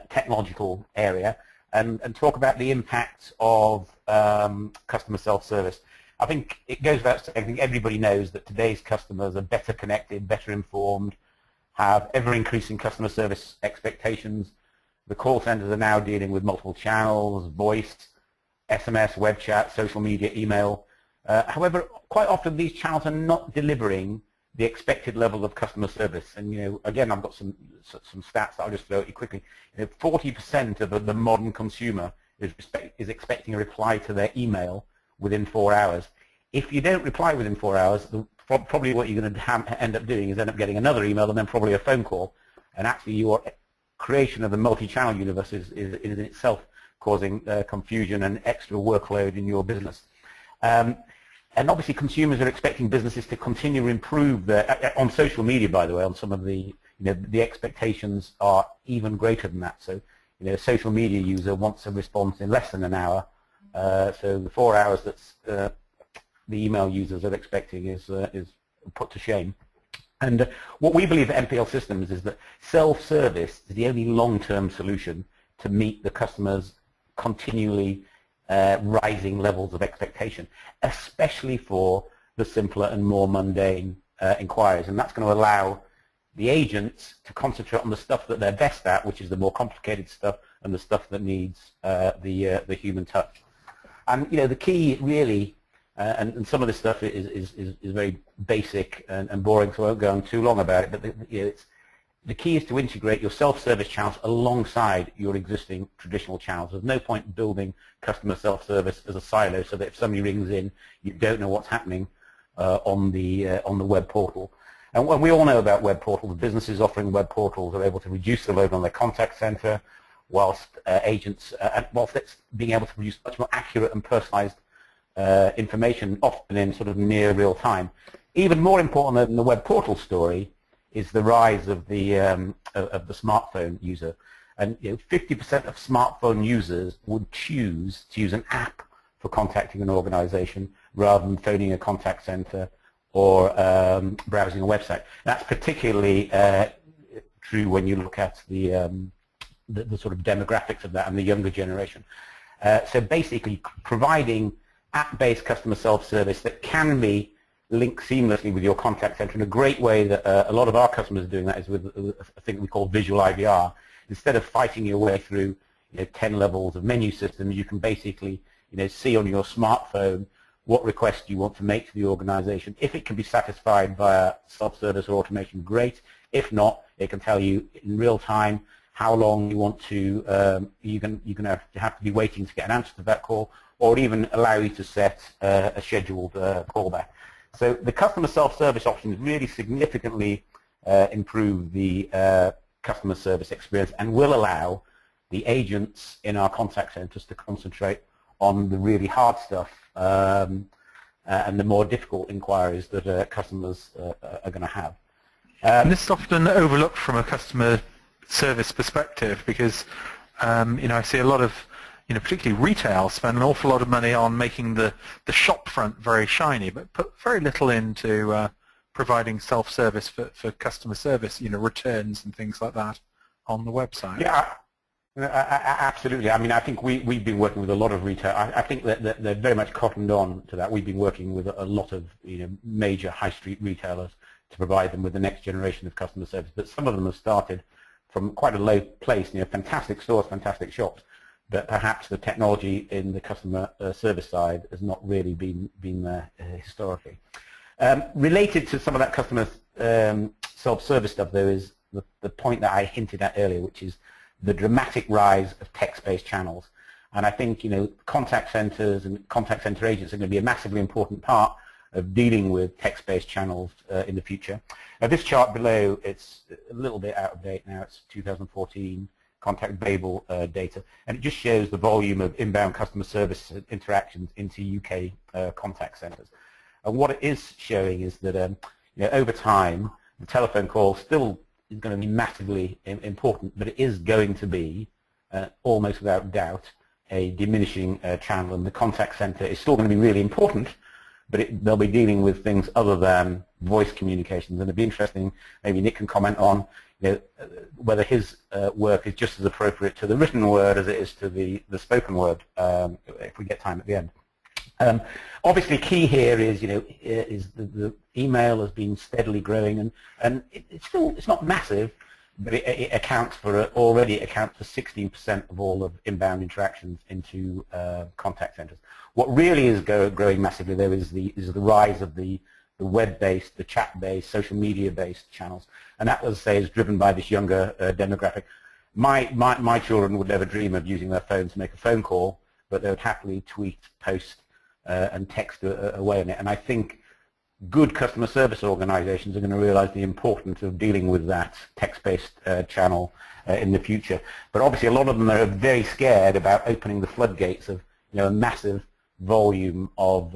technological area and talk about the impact of customer self-service. I think it goes without saying, I think everybody knows that today's customers are better connected, better informed, have ever-increasing customer service expectations. The call centers are now dealing with multiple channels, voice, SMS, web chat, social media, email. However, quite often these channels are not delivering the expected level of customer service. And, you know, again, I've got some stats that I'll just throw at you quickly. You know, 40% of the modern consumer is expecting a reply to their email within 4 hours. If you don't reply within 4 hours, probably what you're going to end up doing is end up getting another email and then probably a phone call. And actually your creation of the multi-channel universe is in itself causing confusion and extra workload in your business. And obviously consumers are expecting businesses to continue to improve on social media, by the way, on some of the, you know, the expectations are even greater than that. So, you know, a social media user wants a response in less than an hour. So the 4 hours that the email users are expecting is put to shame. And what we believe at MPL Systems is that self-service is the only long-term solution to meet the customer's continually rising levels of expectation, especially for the simpler and more mundane inquiries. And that's going to allow the agents to concentrate on the stuff that they're best at, which is the more complicated stuff and the stuff that needs the human touch. And the key really, and some of this stuff is very basic and boring, so I won't go on too long about it. But the key is to integrate your self-service channels alongside your existing traditional channels. There's no point building customer self-service as a silo, so that if somebody rings in, you don't know what's happening on the web portal. And we all know about web portals. Businesses offering web portals are able to reduce the load on their contact center, whilst agents, whilst it's being able to produce much more accurate and personalized information, often in sort of near real time. Even more important than the web portal story is the rise of the smartphone user. And 50% of smartphone users would choose to use an app for contacting an organization rather than phoning a contact center or browsing a website. That's particularly true when you look at the sort of demographics of that and the younger generation. So basically providing app-based customer self-service that can be linked seamlessly with your contact center, and a great way that a lot of our customers are doing that is with a thing we call visual IVR. Instead of fighting your way through 10 levels of menu systems, you can basically see on your smartphone what request you want to make to the organization. If it can be satisfied via self-service or automation, great. If not, it can tell you in real time how long you want to, you're going to have to be waiting to get an answer to that call, or even allow you to set a scheduled callback. So the customer self-service options really significantly improve the customer service experience and will allow the agents in our contact centers to concentrate on the really hard stuff and the more difficult inquiries that customers are going to have. And this is often overlooked from a customer service perspective because I see a lot of particularly retail spend an awful lot of money on making the shop front very shiny, but put very little into providing self-service for customer service, returns and things like that on the website. Yeah, absolutely. I mean, I think we've been working with a lot of retail. I think that they're very much cottoned on to that. We've been working with a lot of major high street retailers to provide them with the next generation of customer service. But some of them have started from quite a low place, fantastic stores, fantastic shops, but perhaps the technology in the customer service side has not really been there historically. Related to some of that customer self-service stuff, there is the point that I hinted at earlier, which is the dramatic rise of text-based channels. And I think contact centers and contact center agents are going to be a massively important part of dealing with text-based channels in the future. Now, this chart below, it's a little bit out of date now. It's 2014 Contact Babel data, and it just shows the volume of inbound customer service interactions into UK contact centers. And what it is showing is that over time, the telephone call still is going to be massively important, but it is going to be almost without doubt a diminishing channel, and the contact center is still going to be really important, but they'll be dealing with things other than voice communications. And it'd be interesting, maybe Nick can comment on whether his work is just as appropriate to the written word as it is to the spoken word, if we get time at the end. Obviously, key here is is the email has been steadily growing, and it's not massive, but it accounts for already accounts for 16% of all of inbound interactions into contact centers. What really is growing massively there is the rise of the web-based, the chat-based, social media-based channels, and that, as I say, is driven by this younger demographic. My children would never dream of using their phone to make a phone call, but they would happily tweet, post, and text away on it. And I think good customer service organizations are going to realize the importance of dealing with that text-based channel in the future. But obviously a lot of them are very scared about opening the floodgates of a massive volume of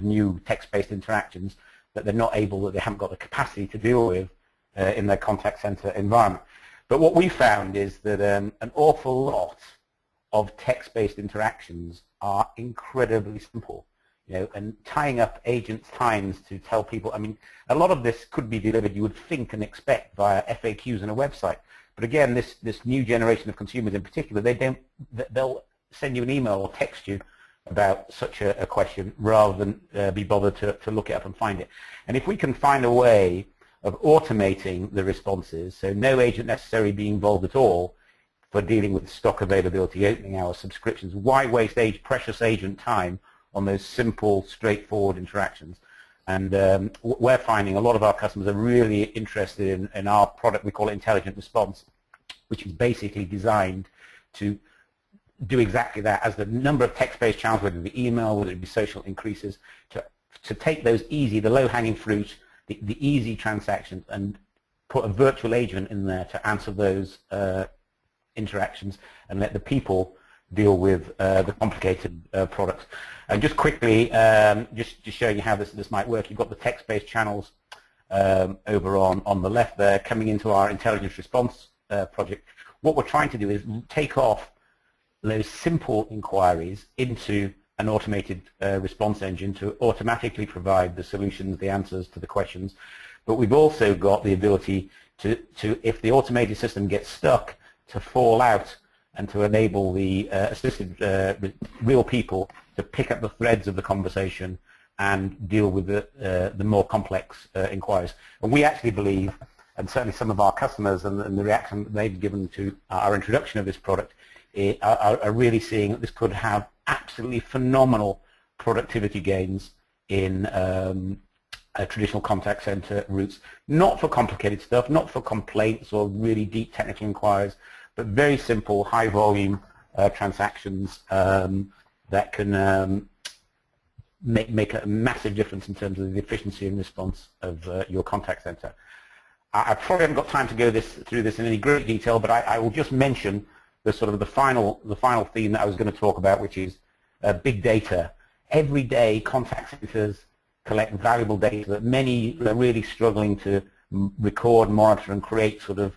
new text-based interactions that they haven't got the capacity to deal with in their contact center environment. But what we found is that an awful lot of text-based interactions are incredibly simple. And tying up agents' times to tell people, I mean, a lot of this could be delivered, you would think and expect, via FAQs on a website. But again, this new generation of consumers in particular, they'll send you an email or text you about such a question rather than be bothered to look it up and find it. And if we can find a way of automating the responses, so no agent necessarily being involved at all, for dealing with stock availability, opening hours, subscriptions. Why waste precious agent time on those simple, straightforward interactions? And we're finding a lot of our customers are really interested in our product. We call it Intelligent Response, which is basically designed to do exactly that. As the number of text-based channels, whether it be email, whether it be social, increases, to take those easy, the low-hanging fruit, the easy transactions, and put a virtual agent in there to answer those interactions, and let the people deal with the complicated products. And just quickly, just showing you how this might work, you've got the text-based channels over on the left there coming into our Intelligence Response project. What we're trying to do is take off those simple inquiries into an automated response engine to automatically provide the solutions, the answers to the questions. But we've also got the ability to if the automated system gets stuck, to fall out and to enable the assisted real people to pick up the threads of the conversation and deal with the more complex inquiries. And we actually believe, and certainly some of our customers and the reaction that they've given to our introduction of this product, are really seeing that this could have absolutely phenomenal productivity gains in traditional contact center routes, not for complicated stuff, not for complaints or really deep technical inquiries, but very simple, high volume transactions that can make a massive difference in terms of the efficiency and response of your contact center. I probably haven't got time to go through this in any great detail, but I will just mention the sort of the final theme that I was going to talk about, which is big data. Every day, contact centers collect valuable data that many are really struggling to record, monitor, and create sort of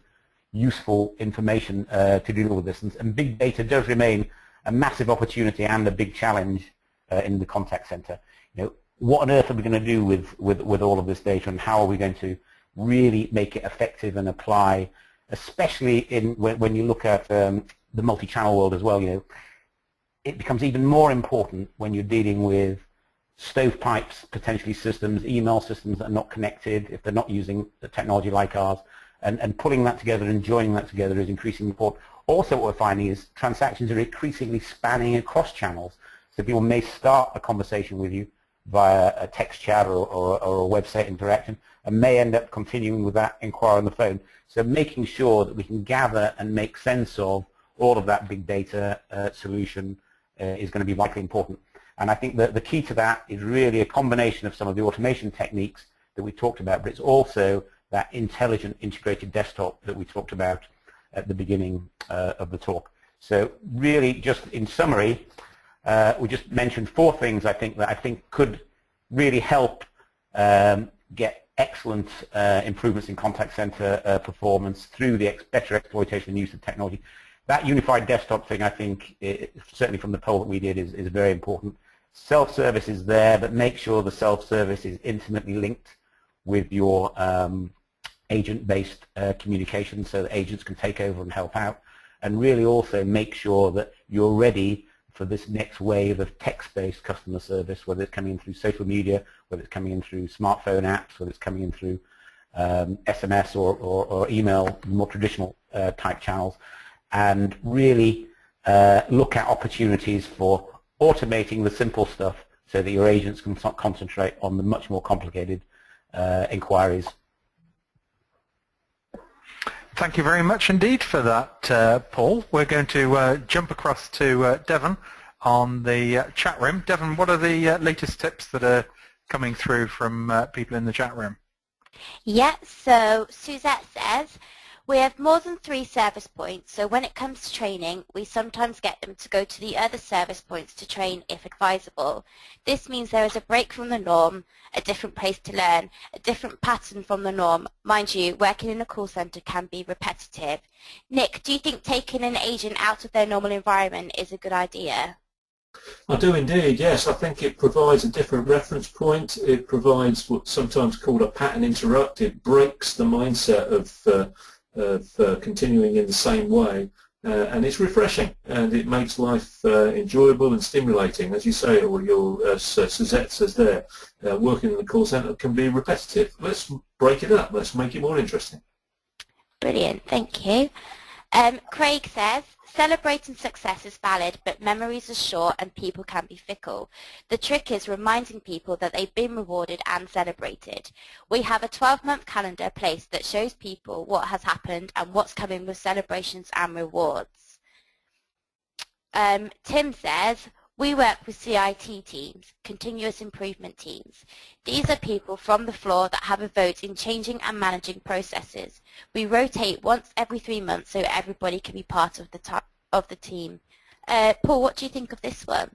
useful information to deal with this. And big data does remain a massive opportunity and a big challenge in the contact center. You know, what on earth are we going to do with all of this data, and how are we going to really make it effective and apply, especially when you look at the multi-channel world as well. You know, it becomes even more important when you're dealing with stovepipes, potentially systems, email systems that are not connected, if they're not using the technology like ours, and pulling that together and joining that together is increasingly important. Also, what we're finding is transactions are increasingly spanning across channels. So people may start a conversation with you via a text chat or a website interaction, and may end up continuing with that inquiry on the phone. So making sure that we can gather and make sense of all of that big data solution is going to be vitally important. And I think that the key to that is really a combination of some of the automation techniques that we talked about, but it's also that intelligent integrated desktop that we talked about at the beginning of the talk. So really, just in summary, we just mentioned 4 things I think could really help get excellent improvements in contact center performance through the better exploitation and use of technology. That unified desktop thing, I think, certainly from the poll that we did, is very important. Self-service is there, but make sure the self-service is intimately linked with your agent-based communication, so that agents can take over and help out. And really also make sure that you're ready for this next wave of text-based customer service, whether it's coming in through social media, whether it's coming in through smartphone apps, whether it's coming in through SMS or email, more traditional type channels, and really look at opportunities for automating the simple stuff so that your agents can concentrate on the much more complicated inquiries. Thank you very much indeed for that, Paul. We're going to jump across to Devon on the chat room. Devon, what are the latest tips that are coming through from people in the chat room? Yeah, so Suzette says, we have more than 3 service points, so when it comes to training, we sometimes get them to go to the other service points to train if advisable. This means there is a break from the norm, a different place to learn, a different pattern from the norm. Mind you, working in a call centre can be repetitive. Nick, do you think taking an agent out of their normal environment is a good idea? I do indeed, yes. I think it provides a different reference point. It provides what's sometimes called a pattern interrupt. It breaks the mindset of continuing in the same way, and it's refreshing, and it makes life enjoyable and stimulating. As you say, or as Suzette says there, working in the call centre can be repetitive. Let's break it up. Let's make it more interesting. Brilliant, thank you. Craig says, celebrating success is valid, but memories are short and people can be fickle. The trick is reminding people that they've been rewarded and celebrated. We have a 12-month calendar placed that shows people what has happened and what's coming with celebrations and rewards. Tim says, we work with CIT teams, continuous improvement teams. These are people from the floor that have a vote in changing and managing processes. We rotate once every 3 months so everybody can be part of the team. Paul, what do you think of this one?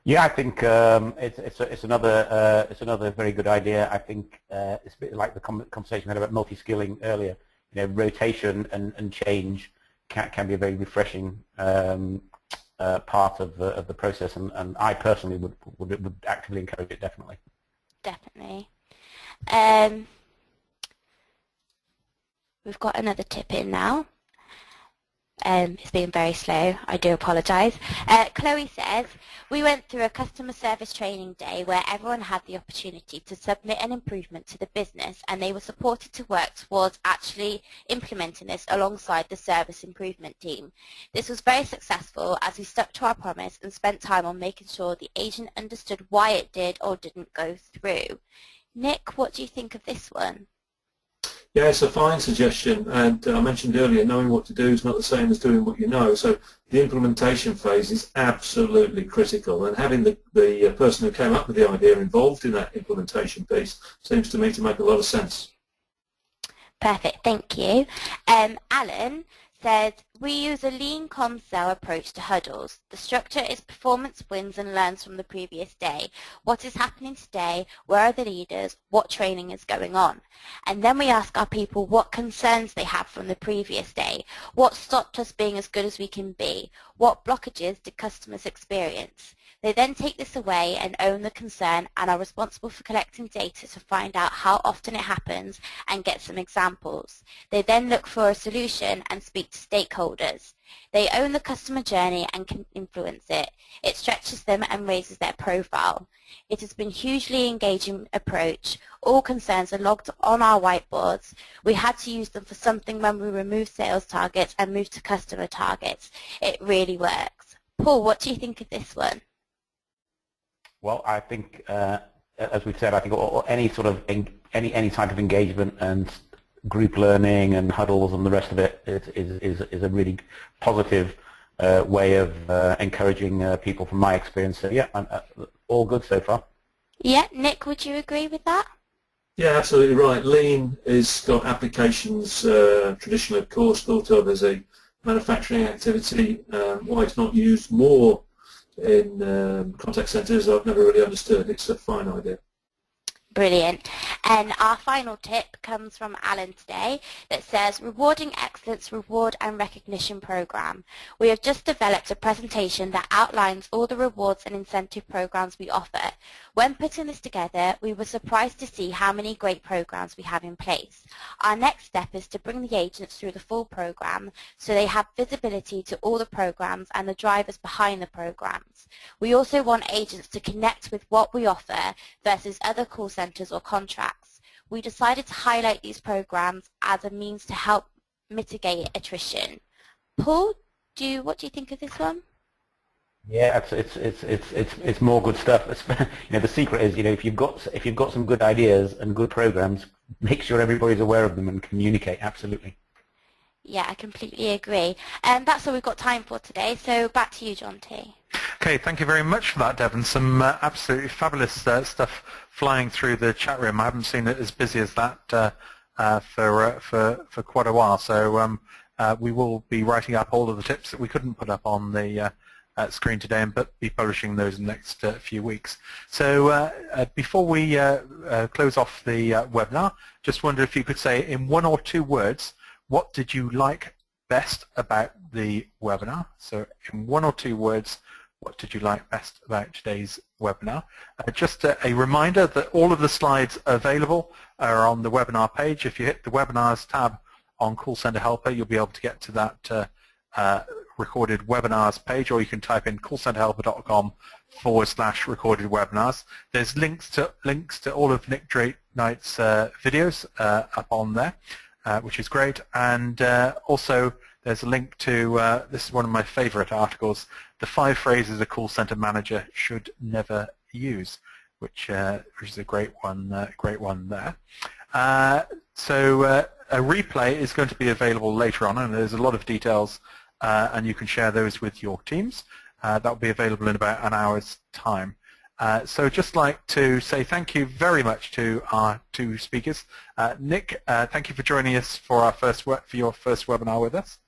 Yeah, I think it's another very good idea. I think it's a bit like the conversation we had about multi-skilling earlier. You know, rotation and change can be a very refreshing part of the process, and I personally would actively encourage it, definitely. Definitely. We've got another tip in now. It's been very slow, I do apologise. Chloe says, we went through a customer service training day where everyone had the opportunity to submit an improvement to the business, and they were supported to work towards actually implementing this alongside the service improvement team. This was very successful as we stuck to our promise and spent time on making sure the agent understood why it did or didn't go through. Nick, what do you think of this one? Yeah, it's a fine suggestion, and I mentioned earlier, knowing what to do is not the same as doing what you know, so the implementation phase is absolutely critical, and having the person who came up with the idea involved in that implementation piece seems to me to make a lot of sense. Perfect, thank you. Alan said, we use a lean ComCell approach to huddles. The structure is performance wins and learns from the previous day. What is happening today? Where are the leaders? What training is going on? And then we ask our people what concerns they have from the previous day. What stopped us being as good as we can be? What blockages did customers experience? They then take this away and own the concern and are responsible for collecting data to find out how often it happens and get some examples. They then look for a solution and speak to stakeholders. They own the customer journey and can influence it. It stretches them and raises their profile. It has been a hugely engaging approach. All concerns are logged on our whiteboards. We had to use them for something when we removed sales targets and moved to customer targets. It really works. Paul, what do you think of this one? Well, I think, as we've said, I think any sort of any type of engagement and group learning and huddles and the rest of it is a really positive way of encouraging people from my experience. So yeah, all good so far. Yeah, Nick, would you agree with that? Yeah, absolutely right. Lean has got applications traditionally, of course, thought of as a manufacturing activity. Why it's not used more in contact centres, I've never really understood. It's a fine idea. Brilliant. And our final tip comes from Alan today that says, Rewarding Excellence Reward and Recognition Program. We have just developed a presentation that outlines all the rewards and incentive programs we offer. When putting this together, we were surprised to see how many great programs we have in place. Our next step is to bring the agents through the full program so they have visibility to all the programs and the drivers behind the programs. We also want agents to connect with what we offer versus other call centres or contracts. We decided to highlight these programs as a means to help mitigate attrition. Paul, what do you think of this one? Yeah, it's more good stuff. The secret is, if you've got some good ideas and good programs, make sure everybody's aware of them and communicate. Absolutely. Yeah, I completely agree. And that's all we've got time for today. So back to you, John T. Okay, thank you very much for that, Devon. Some absolutely fabulous stuff flying through the chat room. I haven't seen it as busy as that for quite a while. So we will be writing up all of the tips that we couldn't put up on the screen today, and be publishing those in the next few weeks. So before we close off the webinar, just wonder if you could say in 1 or 2 words, what did you like best about the webinar? So in 1 or 2 words, what did you like best about today's webinar? Just a reminder that all of the slides available are on the webinar page. If you hit the webinars tab on Call Center Helper, you'll be able to get to that recorded webinars page, or you can type in callcenterhelper.com/recorded webinars. There's links to all of Nick Knight's videos up on there. which is great. And also there's a link to, this is one of my favorite articles, the 5 phrases a call center manager should never use, which is a great one there. So a replay is going to be available later on, and there's a lot of details, and you can share those with your teams. That will be available in about an hour's time. So just like to say thank you very much to our 2 speakers. Nick, thank you for joining us for your first webinar with us.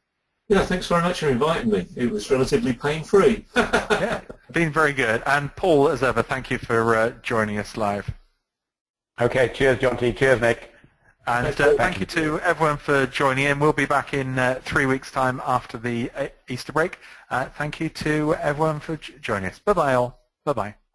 Yeah, thanks very much for inviting me. It was relatively pain-free. Yeah, been very good. And Paul, as ever, thank you for joining us live. Okay, cheers, John T. Cheers, Nick. And thank you to everyone for joining in. We'll be back in 3 weeks' time after the Easter break. Thank you to everyone for joining us. Bye-bye all. Bye-bye.